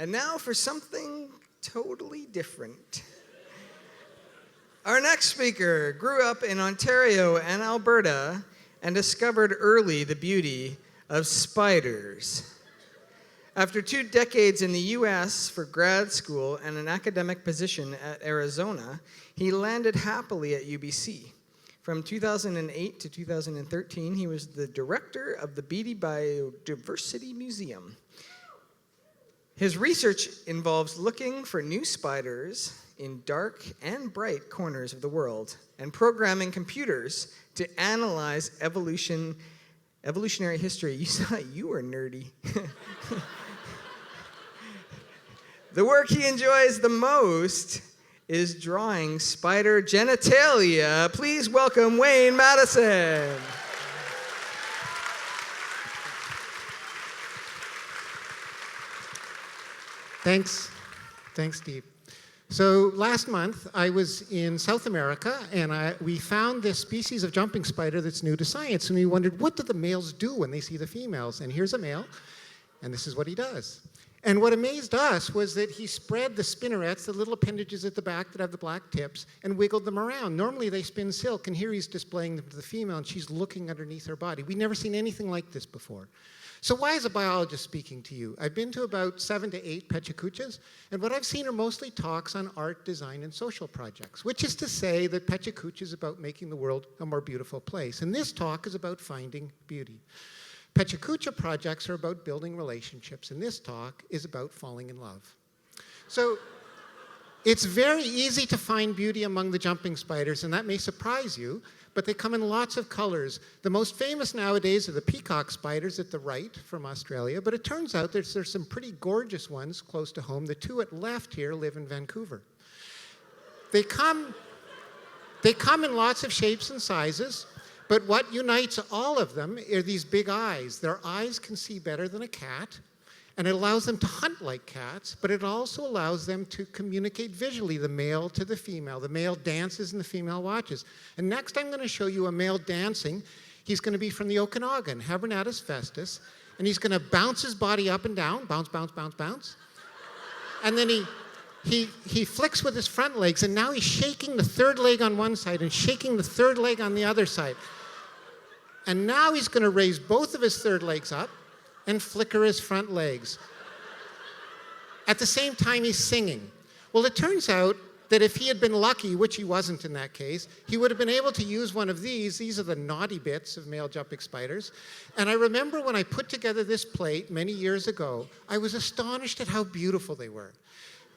And now for something totally different. Our next speaker grew up in Ontario and Alberta and discovered early the beauty of spiders. After 2 decades in the US for grad school and an academic position at Arizona, he landed happily at UBC. From 2008 to 2013, he was the director of the Biodiversity Museum. His research involves looking for new spiders in dark and bright corners of the world and programming computers to analyze evolutionary history. You were nerdy. The work he enjoys the most is drawing spider genitalia. Please welcome Wayne Maddison. Thanks, Steve. So last month, I was in South America, and we found this species of jumping spider that's new to science, and we wondered, what do the males do when they see the females? And here's a male, and this is what he does. And what amazed us was that he spread the spinnerets, the little appendages at the back that have the black tips, and wiggled them around. Normally they spin silk, and here he's displaying them to the female, and she's looking underneath her body. We'd never seen anything like this before. So why is a biologist speaking to you? I've been to about 7 to 8 Pecha Kuchas, and what I've seen are mostly talks on art, design, and social projects, which is to say that Pecha Kucha is about making the world a more beautiful place. And this talk is about finding beauty. Pecha Kucha projects are about building relationships, and this talk is about falling in love. So it's very easy to find beauty among the jumping spiders, and that may surprise you, but they come in lots of colors. The most famous nowadays are the peacock spiders at the right from Australia, but it turns out there's some pretty gorgeous ones close to home. The 2 at left here live in Vancouver. They come in lots of shapes and sizes, but what unites all of them are these big eyes. Their eyes can see better than a cat, and it allows them to hunt like cats, but it also allows them to communicate visually, the male to the female. The male dances and the female watches. And next I'm going to show you a male dancing. He's going to be from the Okanagan, Habernatus festus, and he's going to bounce his body up and down, bounce, bounce, bounce, bounce. And then he flicks with his front legs, and now he's shaking the third leg on one side and shaking the third leg on the other side. And now he's going to raise both of his third legs up and flicker his front legs. At the same time, he's singing. Well, it turns out that if he had been lucky, which he wasn't in that case, he would have been able to use one of these. These are the naughty bits of male jumping spiders. And I remember when I put together this plate many years ago, I was astonished at how beautiful they were.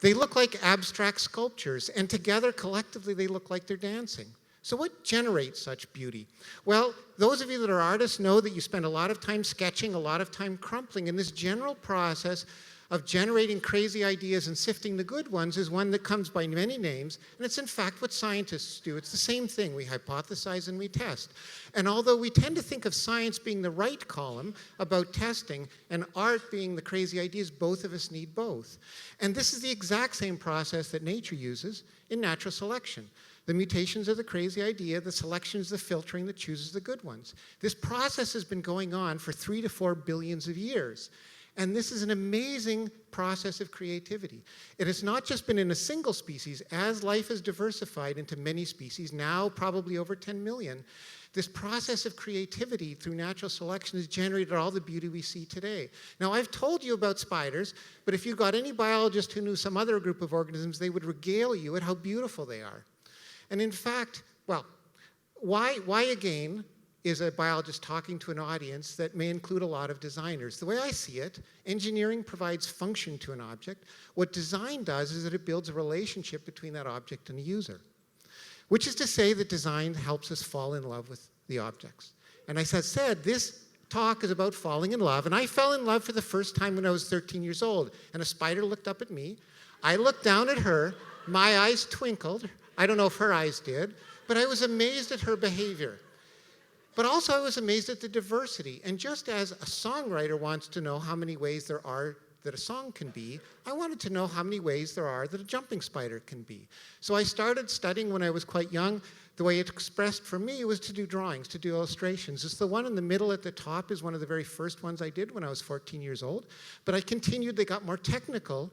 They look like abstract sculptures, and together, collectively, they look like they're dancing. So what generates such beauty? Well, those of you that are artists know that you spend a lot of time sketching, a lot of time crumpling, and this general process of generating crazy ideas and sifting the good ones is one that comes by many names, and it's in fact what scientists do. It's the same thing. We hypothesize and we test. And although we tend to think of science being the right column about testing and art being the crazy ideas, both of us need both. And this is the exact same process that nature uses in natural selection. The mutations are the crazy idea, the selection is the filtering that chooses the good ones. This process has been going on for 3 to 4 billions of years. And this is an amazing process of creativity. It has not just been in a single species. As life has diversified into many species, now probably over 10 million, this process of creativity through natural selection has generated all the beauty we see today. Now, I've told you about spiders, but if you got any biologist who knew some other group of organisms, they would regale you at how beautiful they are. And in fact, well, why again is a biologist talking to an audience that may include a lot of designers? The way I see it, engineering provides function to an object. What design does is that it builds a relationship between that object and the user, which is to say that design helps us fall in love with the objects. And as I said, this talk is about falling in love, and I fell in love for the first time when I was 13 years old, and a spider looked up at me. I looked down at her, my eyes twinkled. I don't know if her eyes did, but I was amazed at her behavior. But also I was amazed at the diversity. And just as a songwriter wants to know how many ways there are that a song can be, I wanted to know how many ways there are that a jumping spider can be. So I started studying when I was quite young. The way it expressed for me was to do drawings, to do illustrations. It's the one in the middle at the top is one of the very first ones I did when I was 14 years old. But I continued, they got more technical.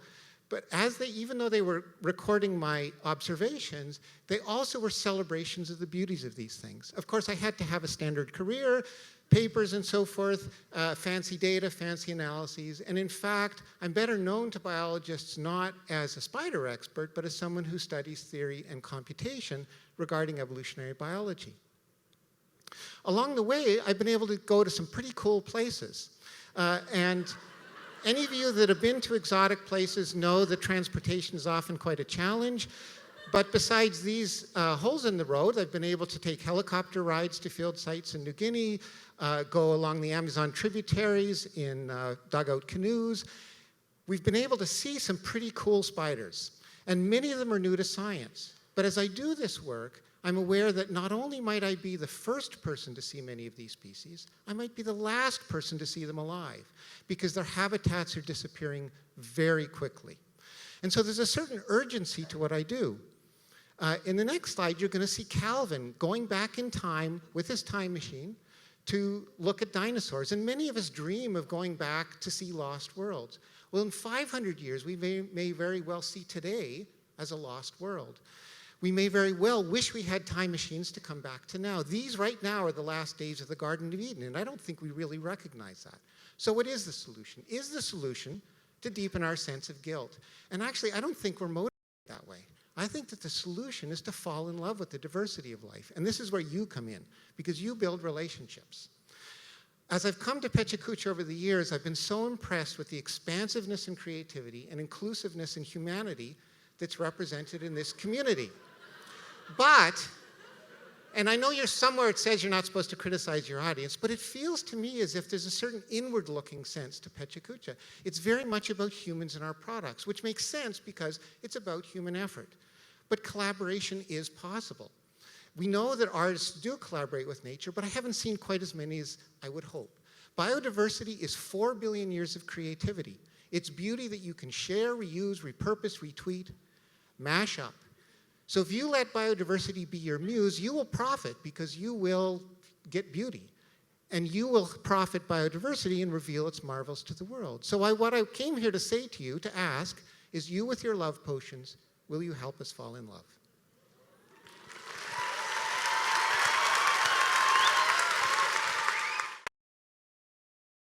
But even though they were recording my observations, they also were celebrations of the beauties of these things. Of course, I had to have a standard career, papers and so forth, fancy data, fancy analyses. And in fact, I'm better known to biologists not as a spider expert, but as someone who studies theory and computation regarding evolutionary biology. Along the way, I've been able to go to some pretty cool places. And any of you that have been to exotic places know that transportation is often quite a challenge. But besides these holes in the road, I've been able to take helicopter rides to field sites in New Guinea, go along the Amazon tributaries in dugout canoes. We've been able to see some pretty cool spiders, and many of them are new to science. But as I do this work, I'm aware that not only might I be the first person to see many of these species, I might be the last person to see them alive, because their habitats are disappearing very quickly. And so there's a certain urgency to what I do. In the next slide, you're going to see Calvin going back in time with his time machine to look at dinosaurs. And many of us dream of going back to see lost worlds. Well, in 500 years, we may very well see today as a lost world. We may very well wish we had time machines to come back to now. These right now are the last days of the Garden of Eden, and I don't think we really recognize that. So what is the solution? Is the solution to deepen our sense of guilt? And actually, I don't think we're motivated that way. I think that the solution is to fall in love with the diversity of life. And this is where you come in, because you build relationships. As I've come to Pecha Kucha over the years, I've been so impressed with the expansiveness and creativity and inclusiveness and humanity that's represented in this community. But, and I know you're somewhere it says you're not supposed to criticize your audience, but it feels to me as if there's a certain inward-looking sense to Pecha Kucha. It's very much about humans and our products, which makes sense because it's about human effort. But collaboration is possible. We know that artists do collaborate with nature, but I haven't seen quite as many as I would hope. Biodiversity is 4 billion years of creativity. It's beauty that you can share, reuse, repurpose, retweet, mash up. So if you let biodiversity be your muse, you will profit because you will get beauty. And you will profit biodiversity and reveal its marvels to the world. So what I came here to say to you, to ask, is you with your love potions, will you help us fall in love?